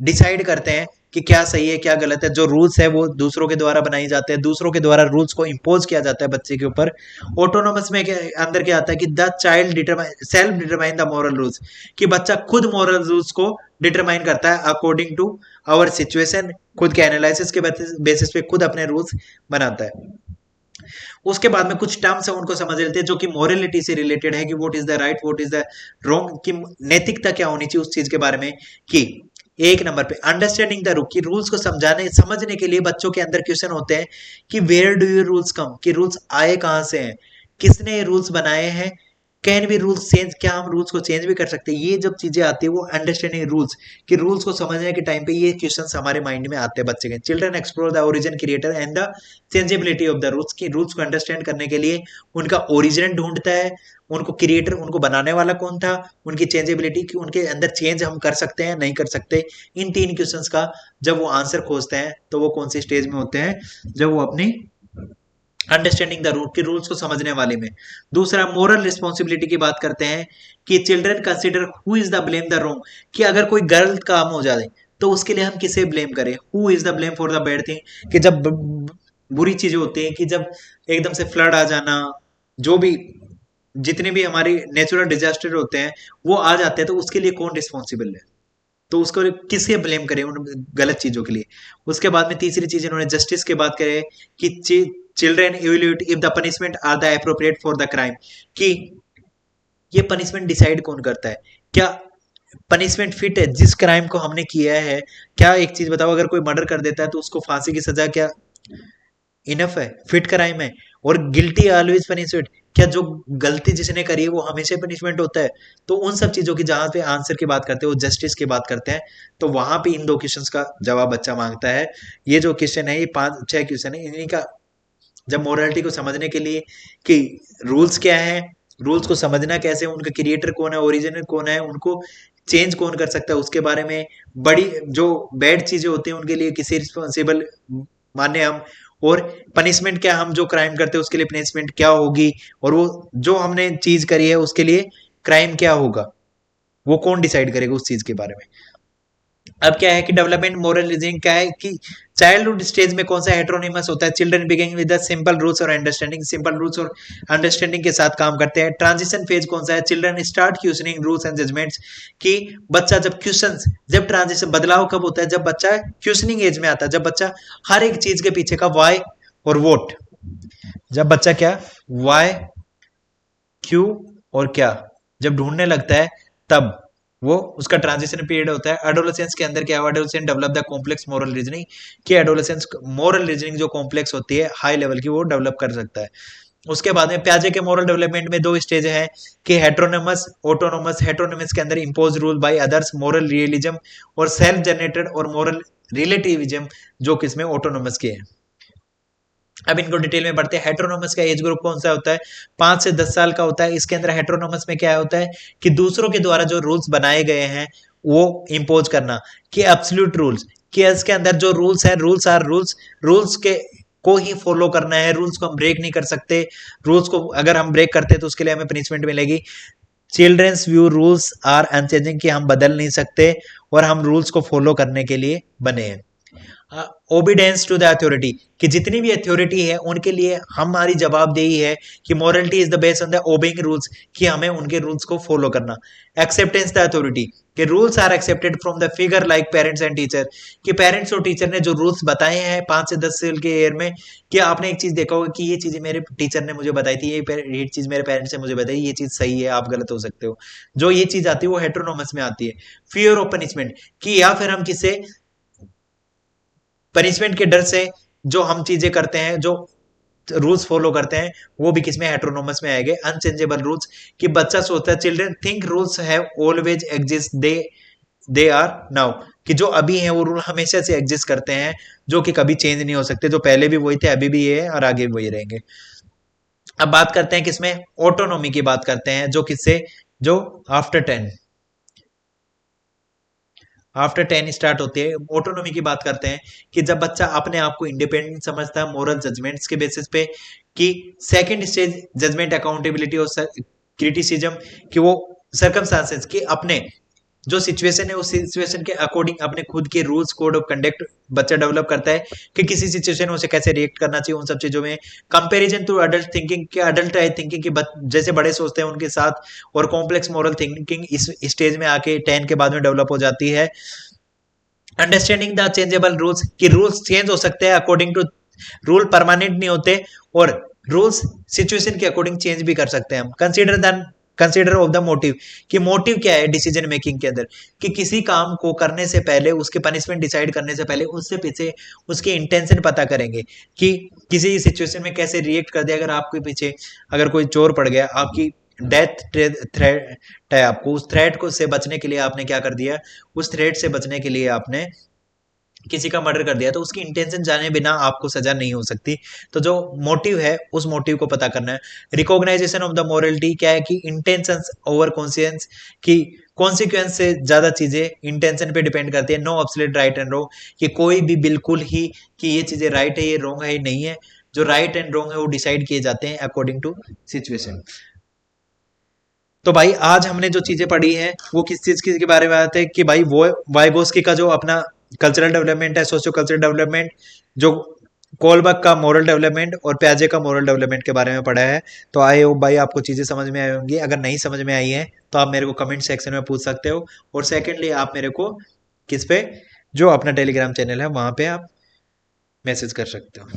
डिसाइड करते हैं कि क्या सही है क्या गलत है। जो रूल्स है वो दूसरों के द्वारा बनाई जाते हैं, दूसरों के द्वारा रूल्स को इम्पोज किया जाता है बच्चे के ऊपर। ऑटोनोमस में अंदर क्या आता है कि the child determine self determine the moral rules, कि बच्चा खुद मॉरल रूल्स को डिटरमाइन करता है अकॉर्डिंग टू आवर सिचुएशन, खुद के एनालिसिस के बेसिस पे खुद अपने रूल्स बनाता है। उसके बाद में कुछ टर्म्स है उनको समझ लेते हैं जो कि मोरलिटी से रिलेटेड है, कि what is the right what is the wrong, कि नैतिकता क्या होनी चाहिए उस चीज के बारे में। कि एक नंबर पे अंडरस्टैंडिंग द रूल, कि रूल्स को समझने के लिए बच्चों के अंदर क्वेश्चन होते हैं कि वेयर डू यू रूल्स कम, कि रूल्स आए कहां से हैं, किसने ये रूल्स बनाए हैं, कैन बी रूल्स चेंज, क्या हम रूल्स को चेंज भी कर सकते हैं। ये जब चीजें आती है वो अंडरस्टैंडिंग रूल्स, कि रूल्स को समझने के टाइम पे ये क्वेश्चंस हमारे माइंड में आते हैं बच्चे के। Children explore the origin creator and the changeability of the rules, की रूल्स को अंडरस्टैंड करने के लिए उनका ओरिजिन ढूंढता है, उनको क्रिएटर उनको बनाने वाला कौन था, उनकी चेंजेबिलिटी कि उनके अंदर चेंज हम कर सकते हैं नहीं कर सकते। इन तीन क्वेश्चंस का जब वो आंसर खोजते हैं तो वो कौन सी स्टेज में होते हैं, जब वो अपनी अंडरस्टैंडिंग द रूल, के रूल्स को समझने वाले में। दूसरा मोरल रिस्पॉन्सिबिलिटी की बात करते हैं कि children consider who is the blame the wrong, कि अगर कोई गलत काम हो जाए तो उसके लिए हम किसे ब्लेम करें, who is the blame for the bad thing, कि जब बुरी चीजें होती हैं, कि जब एकदम से फ्लड आ जाना, जो भी जितने भी हमारी नेचुरल डिजास्टर होते हैं वो आ जाते हैं, तो उसके लिए कौन रिस्पॉन्सिबल है, तो उसको किसके ब्लेम करें उन गलत चीजों के लिए। उसके बाद में तीसरी चीज इन्होंने जस्टिस की बात करे कि children evaluate if the punishment are the appropriate for the crime, कि ये पनिशमेंट डिसाइड कौन करता है, क्या पनिशमेंट फिट है जिस क्राइम को हमने किया है। क्या एक चीज बताओ, अगर कोई मर्डर कर देता है तो उसको फांसी की सजा क्या इनफ है, फिट क्राइम है। और गिल्टी ऑलवेज पनिशमेंट, क्या जो गलती जिसने करी है वो हमेशा पनिशमेंट होता है। तो उन सब चीजों की जहां पे आंसर की बात करते हैं वो जस्टिस की बात करते हैं, तो वहां पे इन दो क्वेश्चंस का जवाब बच्चा मांगता है। ये जो क्वेश्चन है ये 5-6 क्वेश्चन है, इन्हीं का जब मोरालिटी को समझने के लिए कि रूल्स क्या है, रूल्स को समझना कैसे, उनका क्रिएटर कौन है, ओरिजिनल कौन है, उनको चेंज कौन कर सकता है उसके बारे में, बड़ी जो बैड चीजें होती हैं उनके लिए किसे रिस्पॉन्सिबल माने हम, और पनिशमेंट क्या, हम जो क्राइम करते हैं उसके लिए पनिशमेंट क्या होगी, और वो जो हमने चीज करी है उसके लिए क्राइम क्या होगा, वो कौन डिसाइड करेगा उस चीज के बारे में। अब क्या है कि डेवलपमेंट मोरल रीजनिंग क्या है कि चाइल्डहुड स्टेज में कौन सा हेट्रोनिमस होता है, children beginning with the simple rules और अंडरस्टैंडिंग, सिंपल रूल्स और अंडरस्टैंडिंग के साथ काम करते हैं। ट्रांजिशन फेज कौन सा है, children start questioning rules and judgements, कि बच्चा जब क्वेश्चंस, जब ट्रांजिशन बदलाव कब होता है, जब बच्चा क्वेश्चनिंग एज में आता है, जब बच्चा हर एक चीज के पीछे का वाई और वोट, जब बच्चा क्या वाई क्यू और क्या जब ढूंढने लगता है, तब वो उसका ट्रांजिशन पीरियड होता है। एडोलेसेंस के अंदर क्या है, adolescent develop the complex moral reasoning, कि एडोलेसेंस मोरल रीजनिंग जो कॉम्प्लेक्स होती है हाई लेवल की वो डेवलप कर सकता है। उसके बाद में प्याजे के मोरल डेवलपमेंट में दो स्टेज है कि हेट्रोनोमस ऑटोनोमस। हेट्रोनोमस के अंदर impose rule by others moral realism, और सेल्फ जनरेटेड और मोरल रिलेटिविज्म जो किसमें ऑटोनोमस के हैं। अब इनको डिटेल में पढ़ते हैं। हेट्रोनोमस का एज ग्रुप कौन सा होता है, 5 से 10 साल का होता है। इसके अंदर हेट्रोनोमस में क्या होता है कि दूसरों के द्वारा जो रूल्स बनाए गए हैं वो इंपोज करना, कि एब्सोल्यूट रूल्स, कि इसके अंदर जो रूल्स हैं, रूल्स आर रूल्स, रूल्स के को ही फॉलो करना है, रूल्स को हम ब्रेक नहीं कर सकते। रूल्स को अगर हम ब्रेक करते हैं तो उसके लिए हमें पनिशमेंट मिलेगी। Children's view rules are unchanging, कि हम बदल नहीं सकते और हम रूल्स को फॉलो करने के लिए बने हैं। ओबीडेंस टू द अथॉरिटी, कि जितनी भी अथॉरिटी है उनके लिए हमारी जवाबदेही है कि morality is the based on the obeying rules, कि हमें उनके रूल्स को फॉलो करना। एक्सेप्टेंस द अथॉरिटी, कि rules are accepted from the figure like parents and teacher, कि पेरेंट्स और टीचर ने जो रूल्स बताए हैं 5 से 10 साल के ईयर में, कि आपने एक चीज देखा होगा कि ये चीज मेरे टीचर ने मुझे बताई थी, ये चीज मेरे पेरेंट्स ने मुझे बताई, ये चीज सही है, आप गलत हो सकते हो। जो ये चीज आती है वो हेटेरोनोमस में आती है। फियर ऑफ पनिशमेंट, कि या फिर हम किसे पनिशमेंट के डर से जो हम चीजें करते हैं, जो रूल्स फॉलो करते हैं, वो भी किसमें हेटेरोनोमस में आएंगे। अनचेंजेबल रूल्स, कि बच्चा सोचता है, children think rules have always exist, they are now, कि जो अभी हैं वो रूल हमेशा से एग्जिस्ट करते हैं, जो कि कभी चेंज नहीं हो सकते, जो पहले भी वही थे अभी भी ये है और आगे भी वही रहेंगे। अब बात करते हैं किसमें, ऑटोनॉमी की बात करते हैं, जो किससे, जो आफ्टर 10 स्टार्ट होती है। ऑटोनॉमी की बात करते हैं कि जब बच्चा अपने आप को इंडिपेंडेंट समझता है मोरल जजमेंट्स के बेसिस पे, कि सेकंड स्टेज जजमेंट अकाउंटेबिलिटी और क्रिटिसिज्म, कि वो सर्कमस्टांसेस के अपने जो सिचुएशन है उस सिचुएशन के अकॉर्डिंग अपने खुद के रूल्स कोड ऑफ कंडक्ट बच्चा डेवलप करता है, कि किसी सिचुएशन में उसे कैसे रिएक्ट करना चाहिए उन सब चीजों में। कंपैरिजन टू अडल्ट थिंकिंग, के अडल्ट थिंकिंग की जैसे बड़े सोचते हैं उनके साथ, और कॉम्प्लेक्स मॉरल थिंकिंग इस स्टेज में आके 10 के बाद में डेवलप हो जाती है। अंडरस्टैंडिंग द चेंजेबल रूल्स, कि रूल्स चेंज हो सकते हैं अकॉर्डिंग टू, रूल परमानेंट नहीं होते, और रूल्स सिचुएशन के अकॉर्डिंग चेंज भी कर सकते हैं हम। कंसिडर ऑफ द मोटिव, कि मोटिव क्या है डिसीजन मेकिंग के अंदर, कि किसी काम को करने से पहले, उसके पनिशमेंट डिसाइड करने से पहले उससे पीछे उसके इंटेंशन पता करेंगे, कि किसी सिचुएशन में कैसे रिएक्ट कर दिया। अगर आपके पीछे अगर कोई चोर पड़ गया, आपकी डेथ थ्रेट है, आपको उस थ्रेट को से बचने के लिए आपने क्या कर दिया, उस थ्रेट से बचने के लिए आपने किसी का मर्डर कर दिया, तो उसकी इंटेंशन जाने बिना आपको सजा नहीं हो सकती। तो जो मोटिव है उस मोटिव को पता करना है। रिकॉग्नाइजेशन ऑफ द मोरलिटी क्या है, कि इंटेंशंस ओवर कॉन्सियंस, कि कॉन्सिक्वेंस से ज्यादा चीजें इंटेंशन पे डिपेंड करती है। No absolute right and wrong, कि कोई भी बिल्कुल ही कि ये चीजें राइट है, ये रॉन्ग है, ये नहीं है। जो राइट एंड रॉन्ग है वो डिसाइड किए जाते हैं अकॉर्डिंग टू सिचुएशन। तो भाई आज हमने जो चीजें पढ़ी हैं वो किस चीज के बारे में आते हैं, कि भाई वो वाइगोस्की का जो अपना कल्चरल डेवलपमेंट है, सोशियो कल्चरल डेवलपमेंट, जो कोलबर्ग का मोरल डेवलपमेंट और प्याजे का मोरल डेवलपमेंट के बारे में पढ़ा है। तो आई होप भाई आपको चीजें समझ में आई होंगी। अगर नहीं समझ में आई है तो आप मेरे को कमेंट सेक्शन में पूछ सकते हो, और सेकेंडली आप मेरे को किस पे, जो अपना टेलीग्राम चैनल है वहां पे आप मैसेज कर सकते हो।